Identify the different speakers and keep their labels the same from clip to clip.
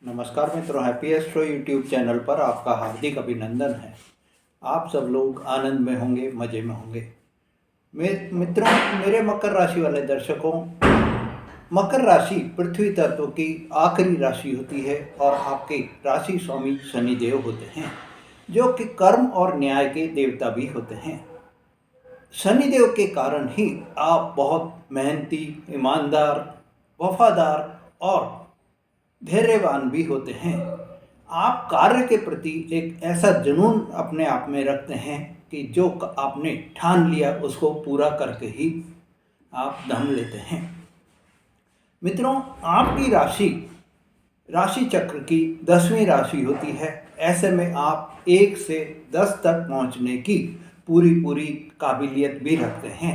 Speaker 1: नमस्कार मित्रों, happy astro YouTube channel पर आपका हार्दिक अभिनंदन है। आप सब लोग आनंद में होंगे, मज़े में होंगे। मित्रों, मेरे मकर राशि वाले दर्शकों, मकर राशि पृथ्वी तत्व की आखिरी राशि होती है और आपके राशि स्वामी शनिदेव होते हैं, जो कि कर्म और न्याय के देवता भी होते हैं। शनिदेव के कारण ही आप बहुत मेहनती, ईमानदार, वफादार और धैर्यवान भी होते हैं। आप कार्य के प्रति एक ऐसा जुनून अपने आप में रखते हैं कि जो आपने ठान लिया उसको पूरा करके ही आप दम लेते हैं। मित्रों, आपकी राशि चक्र की 10वीं राशि होती है। ऐसे में आप 1 से 10 तक पहुंचने की पूरी काबिलियत भी रखते हैं।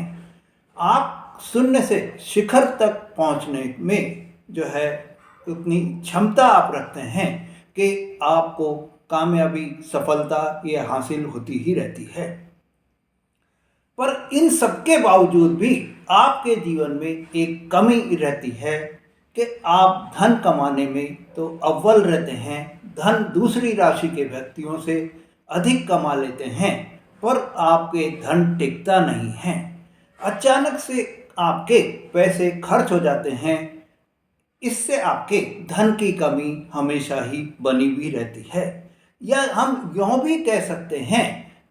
Speaker 1: आप शून्य से शिखर तक पहुंचने में जो है उतनी क्षमता आप रखते हैं कि आपको कामयाबी, सफलता ये हासिल होती ही रहती है। पर इन सबके बावजूद भी आपके जीवन में एक कमी रहती है कि आप धन कमाने में तो अव्वल रहते हैं, धन दूसरी राशि के व्यक्तियों से अधिक कमा लेते हैं, पर आपके धन टिकता नहीं है। अचानक से आपके पैसे खर्च हो जाते हैं। इससे आपके धन की कमी हमेशा ही बनी हुई रहती है, या हम यूँ भी कह सकते हैं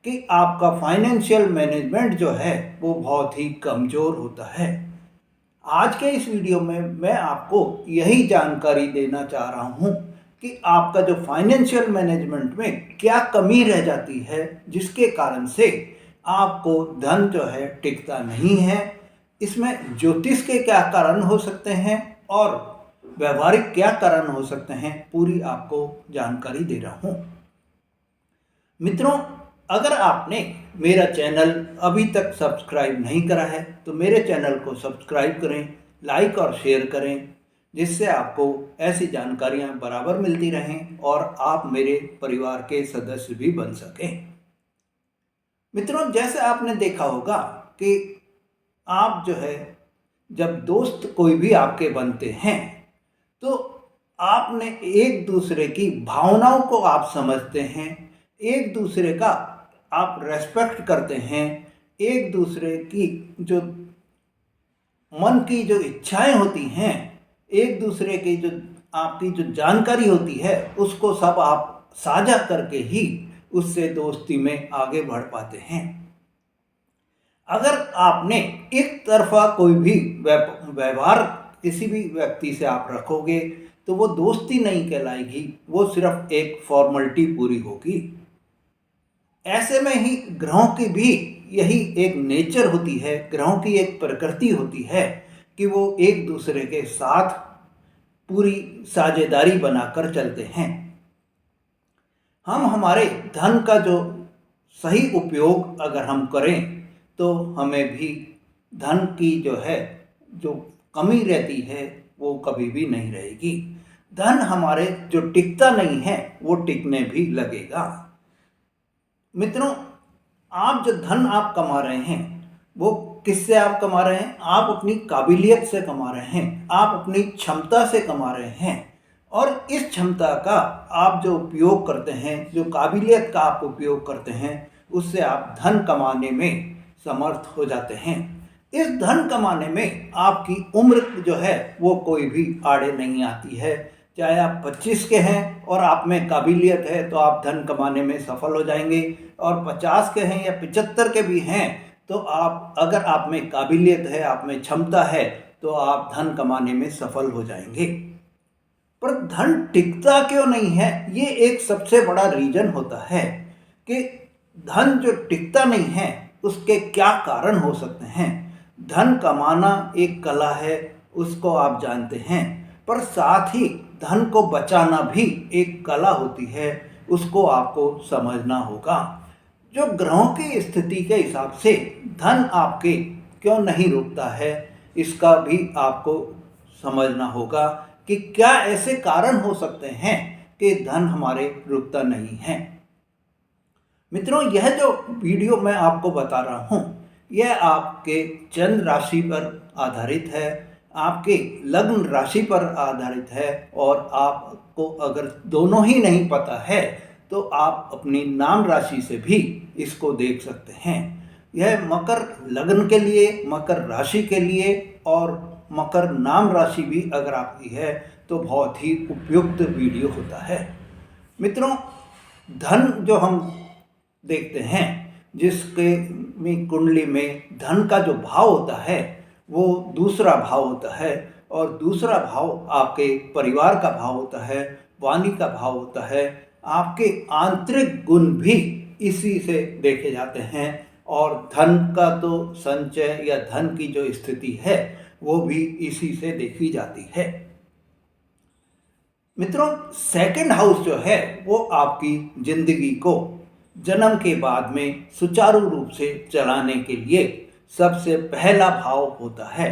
Speaker 1: कि आपका फाइनेंशियल मैनेजमेंट जो है वो बहुत ही कमज़ोर होता है। आज के इस वीडियो में मैं आपको यही जानकारी देना चाह रहा हूँ कि आपका जो फाइनेंशियल मैनेजमेंट में क्या कमी रह जाती है, जिसके कारण से आपको धन जो है टिकता नहीं है। इसमें ज्योतिष के क्या कारण हो सकते हैं और व्यवहारिक क्या कारण हो सकते हैं, पूरी आपको जानकारी दे रहा हूँ। मित्रों, अगर आपने मेरा चैनल अभी तक सब्सक्राइब नहीं करा है तो मेरे चैनल को सब्सक्राइब करें, लाइक और शेयर करें, जिससे आपको ऐसी जानकारियाँ बराबर मिलती रहें और आप मेरे परिवार के सदस्य भी बन सकें। मित्रों, जैसे आपने देखा होगा कि आप जो है जब दोस्त कोई भी आपके बनते हैं तो आपने एक दूसरे की भावनाओं को आप समझते हैं, एक दूसरे का आप रेस्पेक्ट करते हैं, एक दूसरे की जो मन की जो इच्छाएं होती हैं, एक दूसरे की जो आपकी जो जानकारी होती है उसको सब आप साझा करके ही उससे दोस्ती में आगे बढ़ पाते हैं। अगर आपने एक तरफा कोई भी व्यवहार किसी भी व्यक्ति से आप रखोगे तो वो दोस्ती नहीं कहलाएगी, वो सिर्फ एक फॉर्मेलिटी पूरी होगी। ऐसे में ही ग्रहों की भी यही एक नेचर होती है, ग्रहों की एक प्रकृति होती है कि वो एक दूसरे के साथ पूरी साझेदारी बनाकर चलते हैं। हम हमारे धन का जो सही उपयोग अगर हम करें तो हमें भी धन की जो है जो कमी रहती है वो कभी भी नहीं रहेगी। धन हमारे जो टिकता नहीं है वो टिकने भी लगेगा। मित्रों, आप जो धन आप कमा रहे हैं वो किससे आप कमा रहे हैं? आप अपनी काबिलियत से कमा रहे हैं, आप अपनी क्षमता से कमा रहे हैं, और इस क्षमता का आप जो उपयोग करते हैं, जो काबिलियत का आप उपयोग करते हैं, उससे आप धन कमाने में समर्थ हो जाते हैं। इस धन कमाने में आपकी उम्र जो है वो कोई भी आड़े नहीं आती है। चाहे आप 25 के हैं और आप में काबिलियत है तो आप धन कमाने में सफल हो जाएंगे, और 50 के हैं या 75 के भी हैं तो आप, अगर आप में काबिलियत है, आप में क्षमता है, तो आप धन कमाने में सफल हो जाएंगे। पर धन टिकता क्यों नहीं है, ये एक सबसे बड़ा रीजन होता है कि धन जो टिकता नहीं है उसके क्या कारण हो सकते हैं। धन कमाना एक कला है, उसको आप जानते हैं, पर साथ ही धन को बचाना भी एक कला होती है, उसको आपको समझना होगा। जो ग्रहों की स्थिति के हिसाब से धन आपके क्यों नहीं रुकता है, इसका भी आपको समझना होगा कि क्या ऐसे कारण हो सकते हैं कि धन हमारे रुकता नहीं है। मित्रों, यह जो वीडियो मैं आपको बता रहा हूँ यह आपके चंद्र राशि पर आधारित है। आपके लग्न राशि पर आधारित है, और आपको अगर दोनों ही नहीं पता है तो आप अपनी नाम राशि से भी इसको देख सकते हैं। यह मकर लग्न के लिए, मकर राशि के लिए और मकर नाम राशि भी अगर आपकी है तो बहुत ही उपयुक्त वीडियो होता है। मित्रों, धन जो हम देखते हैं, जिसके में कुंडली में धन का जो भाव होता है वो दूसरा भाव होता है, और दूसरा भाव आपके परिवार का भाव होता है, वाणी का भाव होता है, आपके आंतरिक गुण भी इसी से देखे जाते हैं, और धन का तो संचय या धन की जो स्थिति है वो भी इसी से देखी जाती है। मित्रों, सेकंड हाउस जो है वो आपकी जिंदगी को जन्म के बाद में सुचारू रूप से चलाने के लिए सबसे पहला भाव होता है।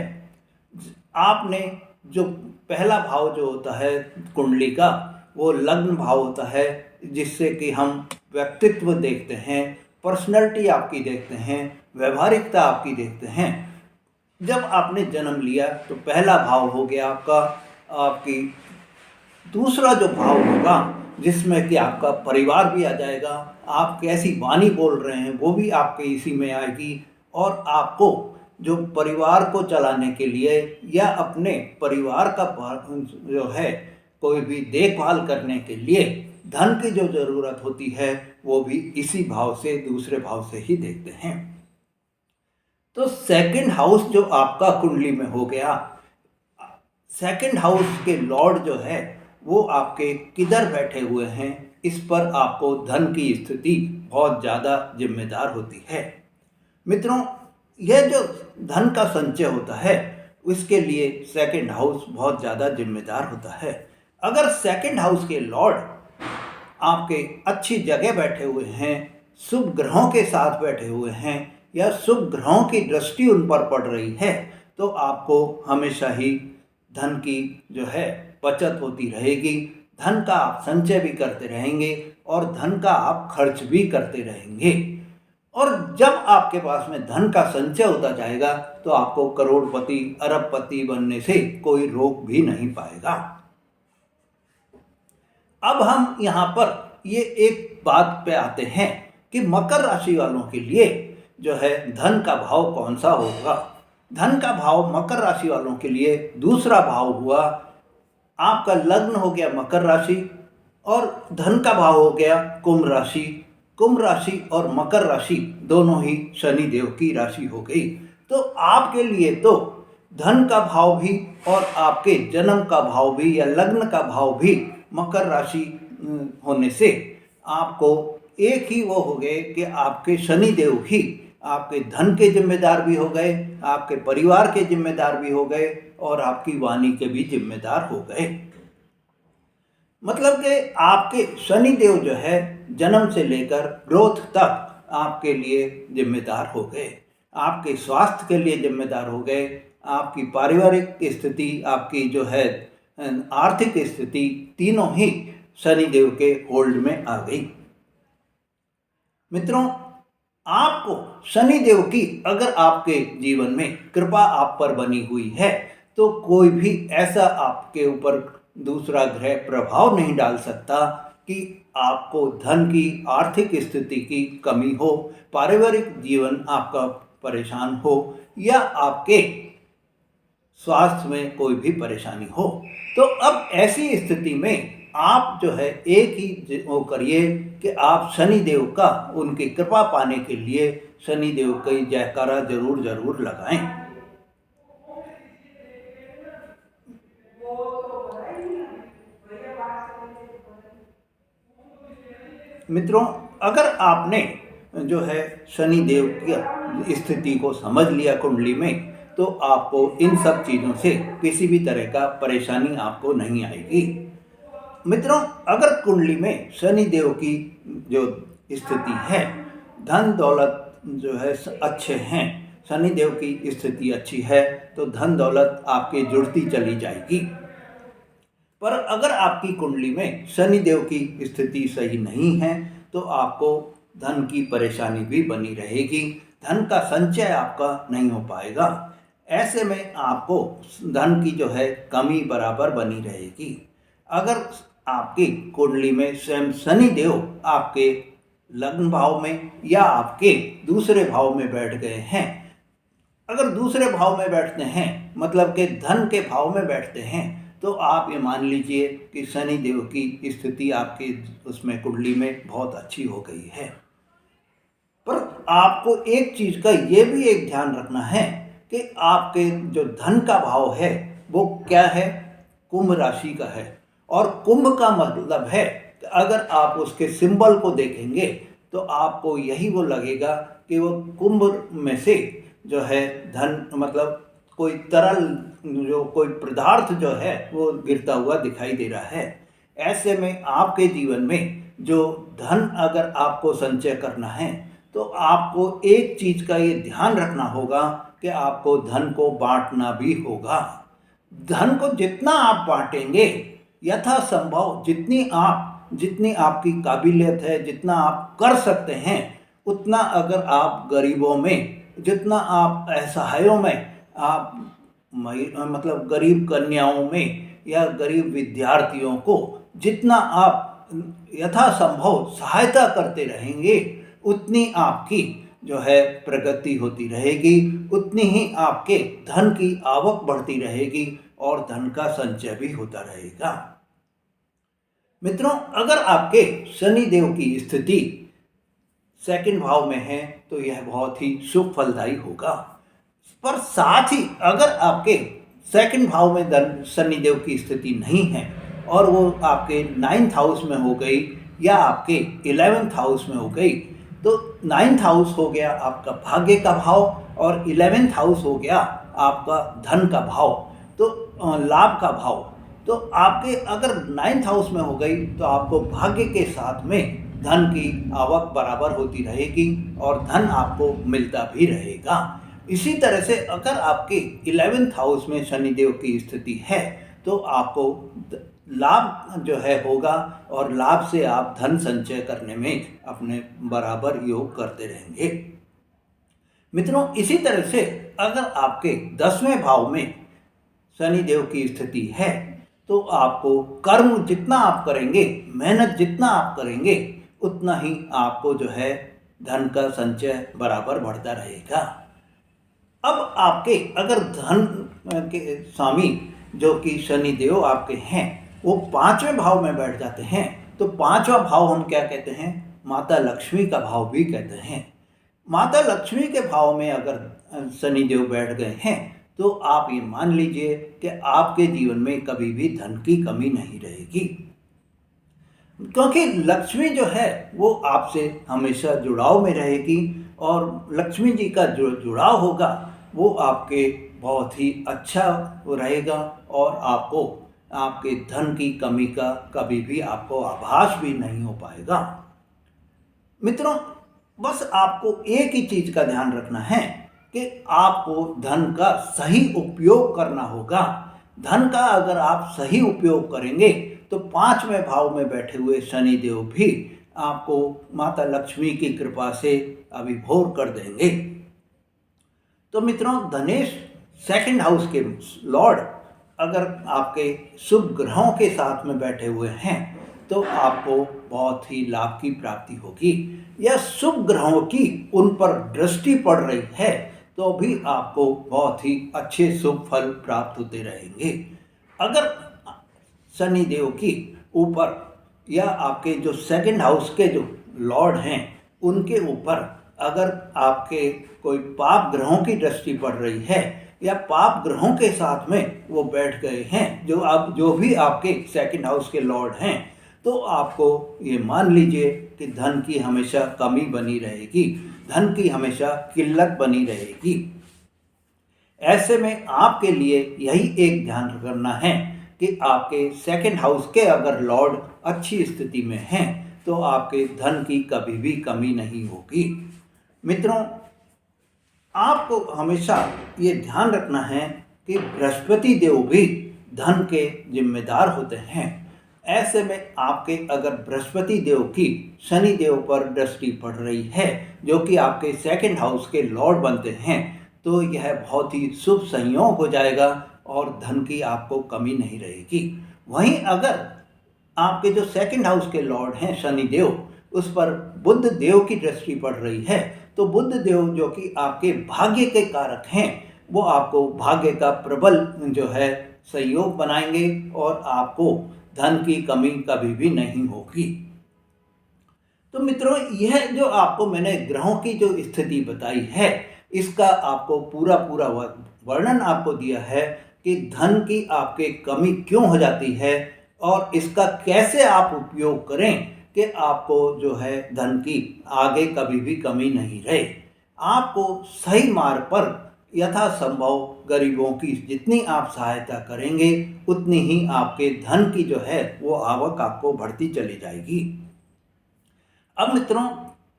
Speaker 1: आपने जो पहला भाव जो होता है कुंडली का, वो लग्न भाव होता है, जिससे कि हम व्यक्तित्व देखते हैं, पर्सनैलिटी आपकी देखते हैं, व्यवहारिकता आपकी देखते हैं। जब आपने जन्म लिया तो पहला भाव हो गया आपका, आपकी दूसरा जो भाव होगा जिसमें कि आपका परिवार भी आ जाएगा, आप कैसी वाणी बोल रहे हैं वो भी आपके इसी में आएगी, और आपको जो परिवार को चलाने के लिए या अपने परिवार का जो है कोई भी देखभाल करने के लिए धन की जो ज़रूरत होती है वो भी इसी भाव से, दूसरे भाव से ही देखते हैं। तो सेकंड हाउस जो आपका कुंडली में हो गया, सेकंड हाउस के लॉर्ड जो है वो आपके किधर बैठे हुए हैं, इस पर आपको धन की स्थिति बहुत ज़्यादा जिम्मेदार होती है। मित्रों, यह जो धन का संचय होता है उसके लिए सेकंड हाउस बहुत ज़्यादा जिम्मेदार होता है। अगर सेकंड हाउस के लॉर्ड आपके अच्छी जगह बैठे हुए हैं, शुभ ग्रहों के साथ बैठे हुए हैं, या शुभ ग्रहों की दृष्टि उन पर पड़ रही है, तो आपको हमेशा ही धन की जो है बचत होती रहेगी, धन का आप संचय भी करते रहेंगे और धन का आप खर्च भी करते रहेंगे। और जब आपके पास में धन का संचय होता जाएगा तो आपको करोड़पति, अरबपति बनने से कोई रोक भी नहीं पाएगा। अब हम यहाँ पर ये एक बात पे आते हैं कि मकर राशि वालों के लिए जो है धन का भाव कौन सा होगा। धन का भाव मकर राशि वालों के लिए दूसरा भाव हुआ, आपका लग्न हो गया मकर राशि और धन का भाव हो गया कुंभ राशि। कुंभ राशि और मकर राशि दोनों ही शनि देव की राशि हो गई। तो आपके लिए तो धन का भाव भी और आपके जन्म का भाव भी या लग्न का भाव भी मकर राशि होने से आपको एक ही वो हो गए कि आपके शनि देव ही आपके धन के जिम्मेदार भी हो गए, आपके परिवार के जिम्मेदार भी हो गए और आपकी वाणी के भी जिम्मेदार हो गए। मतलब कि आपके शनि देव जो है जन्म से लेकर ग्रोथ तक आपके लिए जिम्मेदार हो गए, आपके स्वास्थ्य के लिए जिम्मेदार हो गए, आपकी पारिवारिक स्थिति, आपकी जो है आर्थिक स्थिति, तीनों ही शनि देव के होल्ड में आ गई। मित्रों, आपको शनि देव की अगर आपके जीवन में कृपा आप पर बनी हुई है तो कोई भी ऐसा आपके ऊपर दूसरा ग्रह प्रभाव नहीं डाल सकता कि आपको धन की, आर्थिक स्थिति की कमी हो, पारिवारिक जीवन आपका परेशान हो या आपके स्वास्थ्य में कोई भी परेशानी हो। तो अब ऐसी स्थिति में आप जो है एक ही वो करिए कि आप शनि देव का, उनकी कृपा पाने के लिए शनि देव का जयकारा जरूर जरूर लगाएं। मित्रों, अगर आपने जो है शनि देव की स्थिति को समझ लिया कुंडली में, तो आपको इन सब चीज़ों से किसी भी तरह का परेशानी आपको नहीं आएगी। मित्रों, अगर कुंडली में शनि देव की जो स्थिति है, धन दौलत जो है अच्छे हैं, शनि देव की स्थिति अच्छी है तो धन दौलत आपके जुड़ती चली जाएगी। पर अगर आपकी कुंडली में शनि देव की स्थिति सही नहीं है तो आपको धन की परेशानी भी बनी रहेगी, धन का संचय आपका नहीं हो पाएगा। ऐसे में आपको धन की जो है कमी बराबर बनी रहेगी। अगर आपकी कुंडली में स्वयं शनिदेव आपके लग्न भाव में या आपके दूसरे भाव में बैठ गए हैं, अगर दूसरे भाव में बैठते हैं मतलब कि धन के भाव में बैठते हैं, तो आप ये मान लीजिए कि शनि देव की स्थिति आपकी उसमें कुंडली में बहुत अच्छी हो गई है। पर आपको एक चीज का ये भी एक ध्यान रखना है कि आपके जो धन का भाव है वो क्या है, कुंभ राशि का है। और कुंभ का मतलब है कि अगर आप उसके सिंबल को देखेंगे तो आपको यही वो लगेगा कि वो कुंभ में से जो है धन मतलब कोई तरल जो कोई पदार्थ जो है वो गिरता हुआ दिखाई दे रहा है। ऐसे में आपके जीवन में जो धन अगर आपको संचय करना है तो आपको एक चीज का ये ध्यान रखना होगा कि आपको धन को बांटना भी होगा। धन को जितना आप बांटेंगे यथासंभव जितनी आपकी काबिलियत है, जितना आप कर सकते हैं, उतना अगर आप गरीबों में, जितना आप असहायों में, आप मतलब गरीब कन्याओं में या गरीब विद्यार्थियों को जितना आप यथासंभव सहायता करते रहेंगे, उतनी आपकी जो है प्रगति होती रहेगी, उतनी ही आपके धन की आवक बढ़ती रहेगी और धन का संचय भी होता रहेगा। मित्रों, अगर आपके शनि देव की स्थिति सेकंड भाव में है तो यह बहुत ही शुभ फलदायी होगा। पर साथ ही अगर आपके सेकंड भाव में शनि देव की स्थिति नहीं है और वो आपके 9th हाउस में हो गई या आपके 11th हाउस में हो गई, तो 9th हाउस हो गया आपका भाग्य का भाव और 11th हाउस हो गया आपका धन का भाव, तो लाभ का भाव। तो आपके अगर 9th हाउस में हो गई तो आपको भाग्य के साथ में धन की आवक बराबर होती रहेगी और धन आपको मिलता भी रहेगा। इसी तरह से अगर आपके 11th हाउस में शनिदेव की स्थिति है तो आपको लाभ जो है होगा और लाभ से आप धन संचय करने में अपने बराबर योग करते रहेंगे। मित्रों, इसी तरह से अगर आपके 10वें भाव में शनिदेव की स्थिति है तो आपको कर्म जितना आप करेंगे, मेहनत जितना आप करेंगे, उतना ही आपको जो है धन का संचय बराबर बढ़ता रहेगा। अब आपके अगर धन के स्वामी जो कि शनिदेव आपके हैं वो 5वें भाव में बैठ जाते हैं, तो 5वां भाव हम क्या कहते हैं, माता लक्ष्मी का भाव भी कहते हैं। माता लक्ष्मी के भाव में अगर शनिदेव बैठ गए हैं तो आप ये मान लीजिए कि आपके जीवन में कभी भी धन की कमी नहीं रहेगी, क्योंकि लक्ष्मी जो है वो आपसे हमेशा जुड़ाव में रहेगी और लक्ष्मी जी का जो जुड़ाव होगा वो आपके बहुत ही अच्छा रहेगा और आपको आपके धन की कमी का कभी भी आपको आभास भी नहीं हो पाएगा। मित्रों, बस आपको एक ही चीज का ध्यान रखना है कि आपको धन का सही उपयोग करना होगा। धन का अगर आप सही उपयोग करेंगे तो 5वें भाव में बैठे हुए शनिदेव भी आपको माता लक्ष्मी की कृपा से अभिभोर कर देंगे। तो मित्रों, धनेश सेकंड हाउस के लॉर्ड अगर आपके शुभ ग्रहों के साथ में बैठे हुए हैं तो आपको बहुत ही लाभ की प्राप्ति होगी। या शुभ ग्रहों की उन पर दृष्टि पड़ रही है तो भी आपको बहुत ही अच्छे शुभ फल प्राप्त होते रहेंगे। अगर शनि देव की ऊपर या आपके जो सेकंड हाउस के जो लॉर्ड हैं उनके ऊपर अगर आपके कोई पाप ग्रहों की दृष्टि पड़ रही है या पाप ग्रहों के साथ में वो बैठ गए हैं जो भी आपके सेकंड हाउस के लॉर्ड हैं, तो आपको ये मान लीजिए कि धन की हमेशा कमी बनी रहेगी, धन की हमेशा किल्लत बनी रहेगी। ऐसे में आपके लिए यही एक ध्यान करना है कि आपके सेकंड हाउस के अगर लॉर्ड अच्छी स्थिति में हैं तो आपके धन की कभी भी कमी नहीं होगी। मित्रों, आपको हमेशा ये ध्यान रखना है कि बृहस्पति देव भी धन के जिम्मेदार होते हैं। ऐसे में आपके अगर बृहस्पति देव की शनि देव पर दृष्टि पड़ रही है जो कि आपके सेकंड हाउस के लॉर्ड बनते हैं, तो यह बहुत ही शुभ संयोग हो जाएगा और धन की आपको कमी नहीं रहेगी। वहीं अगर आपके जो सेकंड हाउस के लॉर्ड हैं शनि देव, उस पर बुध देव की दृष्टि पड़ रही है, तो बुध देव जो कि आपके भाग्य के कारक हैं, वो आपको भाग्य का प्रबल जो है सहयोग बनाएंगे और आपको धन की कमी कभी भी नहीं होगी। तो मित्रों, यह जो आपको मैंने ग्रहों की जो स्थिति बताई है, इसका आपको पूरा पूरा वर्णन आपको दिया है कि धन की आपके कमी क्यों हो जाती है और इसका कैसे आप उपयोग करें कि आपको जो है धन की आगे कभी भी कमी नहीं रहे। आपको सही मार्ग पर यथासंभव गरीबों की जितनी आप सहायता करेंगे, उतनी ही आपके धन की जो है वो आवक आपको बढ़ती चली जाएगी। अब मित्रों,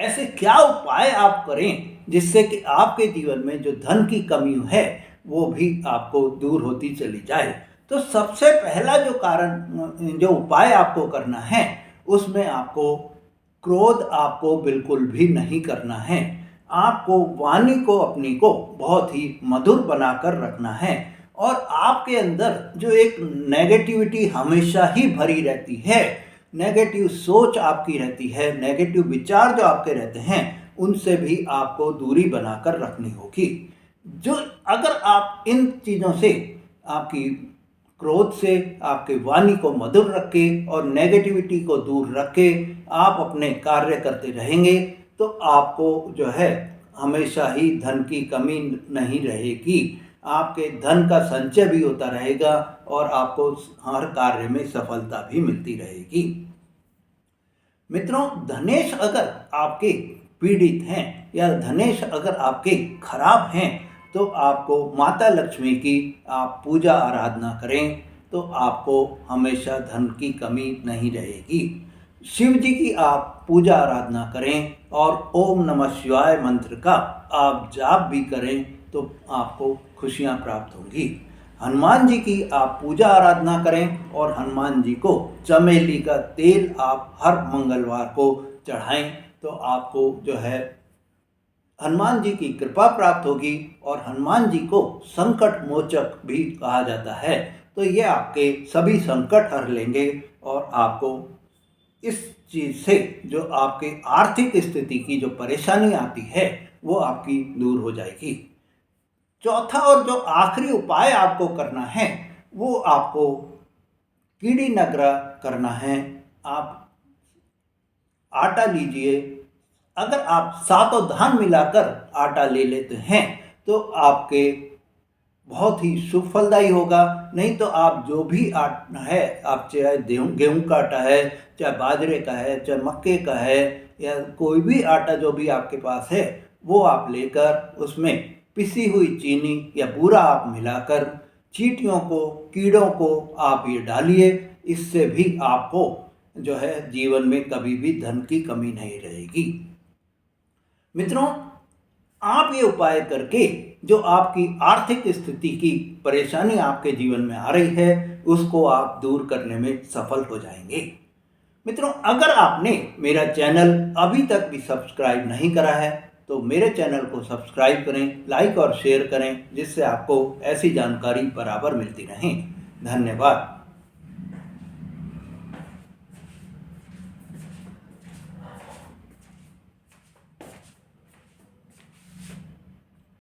Speaker 1: ऐसे क्या उपाय आप करें जिससे कि आपके जीवन में जो धन की कमी है वो भी आपको दूर होती चली जाए। तो सबसे पहला जो कारण जो उपाय आपको करना है, उसमें आपको क्रोध आपको बिल्कुल भी नहीं करना है। आपको वाणी को अपनी को बहुत ही मधुर बनाकर रखना है और आपके अंदर जो एक नेगेटिविटी हमेशा ही भरी रहती है, नेगेटिव सोच आपकी रहती है, नेगेटिव विचार जो आपके रहते हैं, उनसे भी आपको दूरी बनाकर रखनी होगी। जो अगर आप इन चीज़ों से, आपकी क्रोध से, आपके वाणी को मधुर रख के और नेगेटिविटी को दूर रख के आप अपने कार्य करते रहेंगे, तो आपको जो है हमेशा ही धन की कमी नहीं रहेगी। आपके धन का संचय भी होता रहेगा और आपको हर कार्य में सफलता भी मिलती रहेगी। मित्रों, धनेश अगर आपके पीड़ित हैं या धनेश अगर आपके खराब हैं, तो आपको माता लक्ष्मी की आप पूजा आराधना करें, तो आपको हमेशा धन की कमी नहीं रहेगी। शिव जी की आप पूजा आराधना करें और ओम नमः शिवाय मंत्र का आप जाप भी करें, तो आपको खुशियां प्राप्त होंगी। हनुमान जी की आप पूजा आराधना करें और हनुमान जी को चमेली का तेल आप हर मंगलवार को चढ़ाएं, तो आपको जो है हनुमान जी की कृपा प्राप्त होगी। और हनुमान जी को संकट मोचक भी कहा जाता है, तो ये आपके सभी संकट हर लेंगे और आपको इस चीज़ से जो आपके आर्थिक स्थिति की जो परेशानी आती है वो आपकी दूर हो जाएगी। चौथा और जो आखिरी उपाय आपको करना है, वो आपको कीड़ी नगरा करना है। आप आटा लीजिए, अगर आप सातों धान मिलाकर आटा ले लेते हैं तो आपके बहुत ही शुभ फलदायी होगा। नहीं तो आप जो भी आटा है, आप चाहे गेहूं का आटा है, चाहे बाजरे का है, चाहे मक्के का है, या कोई भी आटा जो भी आपके पास है, वो आप लेकर उसमें पिसी हुई चीनी या बूरा आप मिलाकर चींटियों को, कीड़ों को आप ये डालिए। इससे भी आपको जो है जीवन में कभी भी धन की कमी नहीं रहेगी। मित्रों, आप ये उपाय करके जो आपकी आर्थिक स्थिति की परेशानी आपके जीवन में आ रही है, उसको आप दूर करने में सफल हो जाएंगे। मित्रों, अगर आपने मेरा चैनल अभी तक भी सब्सक्राइब नहीं करा है, तो मेरे चैनल को सब्सक्राइब करें, लाइक और शेयर करें, जिससे आपको ऐसी जानकारी बराबर मिलती रहे। धन्यवाद।